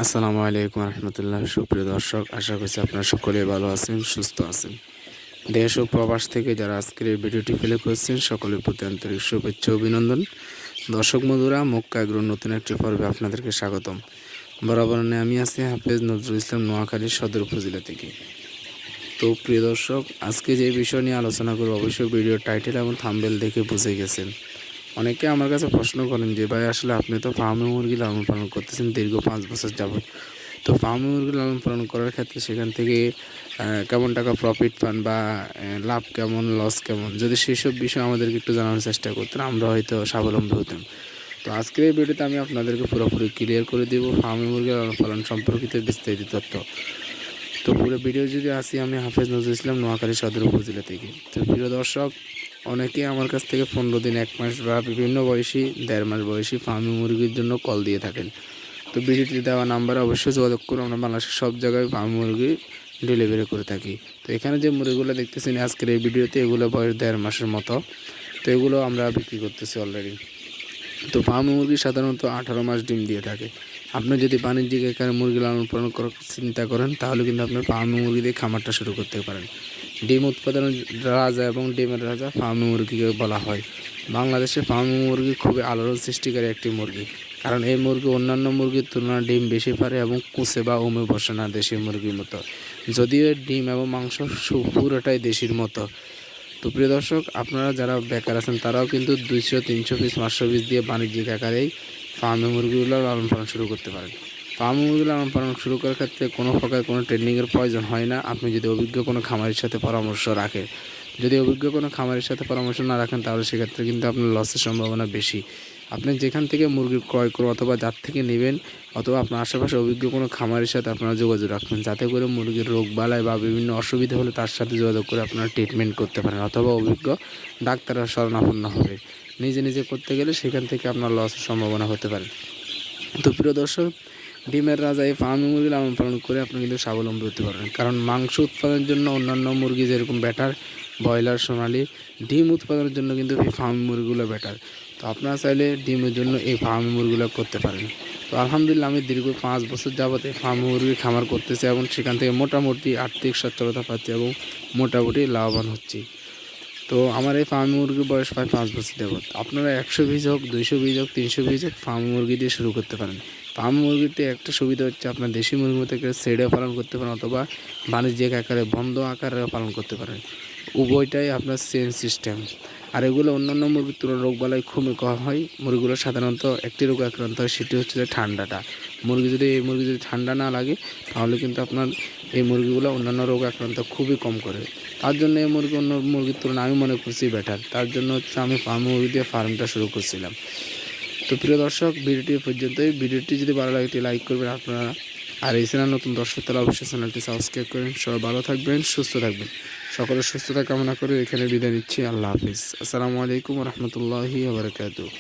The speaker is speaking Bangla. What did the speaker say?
আসসালামু আলাইকুম রহমতুল্লাহ। সুপ্রিয় দর্শক, আশা করছি আপনারা সকলে ভালো আছেন, সুস্থ আছেন। দেশ ও প্রবাস থেকে যারা আজকের এই ভিডিওটি প্লে করছেন সকলের প্রতি আন্তরিক শুভেচ্ছা অভিনন্দন। দর্শক বন্ধুরা, মক্কা এগ্রোর নতুন একটি পর্বে আপনাদেরকে স্বাগতম। বরাবর আমি আছি হাফেজ নজরুল ইসলাম, নোয়াখালী সদর উপজেলা থেকে। তো প্রিয় দর্শক, আজকে যে বিষয় নিয়ে আলোচনা করব অবশ্যই ভিডিওর টাইটেল এবং থাম্বনেল দেখে বুঝে গেছেন। অনেকে আমার কাছে প্রশ্ন করেন যে ভাই, আসলে আপনি তো ফার্মে মুরগি লালন পালন করতেছেন দীর্ঘ 5 বছর যাবত, তো ফার্মে মুরগি লালন পালন করার ক্ষেত্রে সেখান থেকে কেমন টাকা প্রফিট পান বা লাভ কেমন, লস কেমন, যদি সেসব বিষয় আমাদেরকে একটু জানানোর চেষ্টা করতেন, আমরা হয়তো স্বাবলম্বী হতাম। তো আজকের এই ভিডিওতে আমি আপনাদেরকে পুরোপুরি ক্লিয়ার করে দেব ফার্মে মুরগি লালন পালন সম্পর্কিত বিস্তারিত তথ্য। তো পুরো ভিডিও যদি আসি, আমি হাফেজ নজরুল ইসলাম, নোয়াখালী সদর উপজেলা থেকে। তো প্রিয় দর্শক, অনেকে আমার কাছ থেকে 15 দিন, 1 মাস বা বিভিন্ন বয়সী 1.5 মাস বয়সী ফার্মি মুরগির জন্য কল দিয়ে থাকেন। তো ভিডিওটি দেওয়া নাম্বারে অবশ্যই যোগাযোগ করুন। আমরা বাংলাদেশের সব জায়গায় ফার্মি মুরগি ডেলিভারি করে থাকি। তো এখানে যে মুরগিগুলো দেখতেছেন আজকের এই ভিডিওতে, এগুলো বয়স 1.5 মাসের মতো। তো এগুলো আমরা বিক্রি করতেছি অলরেডি। তো ফার্মি মুরগি সাধারণত 18 মাস ডিম দিয়ে থাকে। আপনি যদি বাণিজ্যিক আকারে মুরগি লালন পালন করার চিন্তা করেন, তাহলে কিন্তু আপনার ফার্মি মুরগি দিয়ে খামারটা শুরু করতে পারেন। ডিম উৎপাদনের রাজা এবং ডিমের রাজা ফার্মি মুরগিকে বলা হয়। বাংলাদেশে ফার্মি মুরগি খুবই আলোড়ন সৃষ্টিকারী একটি মুরগি, কারণ এই মুরগি অন্যান্য মুরগির তুলনায় ডিম বেশি পারে এবং কুচে বা ওমে বসে না দেশি মুরগির মতো, যদিও এর ডিম এবং মাংস পুরোটাই দেশির মতো। তো প্রিয় দর্শক, আপনারা যারা বেকার আছেন তারাও কিন্তু 200-300 পিস 500 পিস দিয়ে বাণিজ্যিক আকারেই ফার্মে মুরগিগুলো লালন পালন শুরু করতে পারেন। ফার্মে মুরগি লালন পালন শুরু করার ক্ষেত্রে কোনো প্রকার কোনো ট্রেনিংয়ের প্রয়োজন হয় না, আপনি যদি অভিজ্ঞ কোনো খামারের সাথে পরামর্শ রাখেন। যদি অভিজ্ঞ কোনো খামারের সাথে পরামর্শ না রাখেন, তাহলে সেক্ষেত্রে কিন্তু আপনার লসের সম্ভাবনা বেশি। আপনি যেখান থেকে মুরগি ক্রয় করুন অথবা যার থেকে নেবেন, অথবা আপনার আশেপাশে অভিজ্ঞ কোনো খামারের সাথে আপনারা যোগাযোগ রাখবেন, যাতে করে মুরগির রোগ বালাই বা বিভিন্ন অসুবিধা হলে তার সাথে যোগাযোগ করে আপনারা ট্রিটমেন্ট করতে পারেন, অথবা অভিজ্ঞ ডাক্তারের শরণাপন্ন হবে। নিজে নিজে করতে গেলে সেখান থেকে আপনার লসের সম্ভাবনা হতে পারে। তো প্রিয় দর্শক, ডিমের রাজা এই ফার্মি মুরগি লালন পালন করে আপনি কিন্তু স্বাবলম্বী হতে পারবেন, কারণ মাংস উৎপাদনের জন্য অন্যান্য মুরগি যেরকম ব্যাটার, ব্রয়লার, সোনালি, ডিম উৎপাদনের জন্য কিন্তু এই ফার্মি মুরগিগুলো ব্যাটার। তো আপনারা চাইলে ডিমের জন্য এই ফার্মি মুরগিগুলো করতে পারেন। তো আলহামদুলিল্লাহ, আমি দীর্ঘ 5 বছর যাবত এই ফার্মি মুরগির খামার করতেছি এবং সেখান থেকে মোটামুটি আর্থিক সচ্ছলতা পাচ্ছি এবং মোটামুটি লাভবান হচ্ছি। তো আমার এই ফার্মি মুরগির বয়স প্রায় 5 বছর যাবত। আপনারা 100 পিস হোক, 200 পিস হোক, 300 পিস হোক, ফার্মি মুরগি দিয়ে শুরু করতে পারেন। ফার্মি মুরগিতে একটা সুবিধা হচ্ছে, আপনার দেশি মুরগির মতো সেডে পালন করতে পারেন, অথবা বাণিজ্যিক আকারে বন্ধ আকারে পালন করতে পারেন। উভয়টাই আপনার সেম সিস্টেম। আর এগুলো অন্যান্য মুরগির তুলনায় রোগবালাই খুবই কম হয়। মুরগিগুলো সাধারণত একটি রোগে আক্রান্ত হয়, সেটি হচ্ছে যে ঠান্ডাটা। এই মুরগি যদি ঠান্ডা না লাগে, তাহলে কিন্তু আপনার এই মুরগিগুলো অন্যান্য রোগে আক্রান্ত খুবই কম করে। তার জন্য এই মুরগি অন্য মুরগির তুলনায় আমি মনে করছি বেটার। তার জন্য হচ্ছে আমি ফার্মি মুরগি দিয়ে ফার্মটা শুরু করছিলাম। তো প্রিয় দর্শক, ভিডিওটি পর্যন্তই। ভিডিওটি যদি ভালো লাগে একটি লাইক করবেন আপনারা, আর এই চ্যানেল নতুন দর্শক তারা অবশ্যই চ্যানেলটি সাবস্ক্রাইব করেন। সবাই ভালো থাকবেন, সুস্থ থাকবেন। সকলের সুস্থতা কামনা করে এখানে বিদায় নিচ্ছি। আল্লাহ হাফিজ। আসসালামু আলাইকুম রহমতুল্লাহি ওয়া বারাকাতুহু।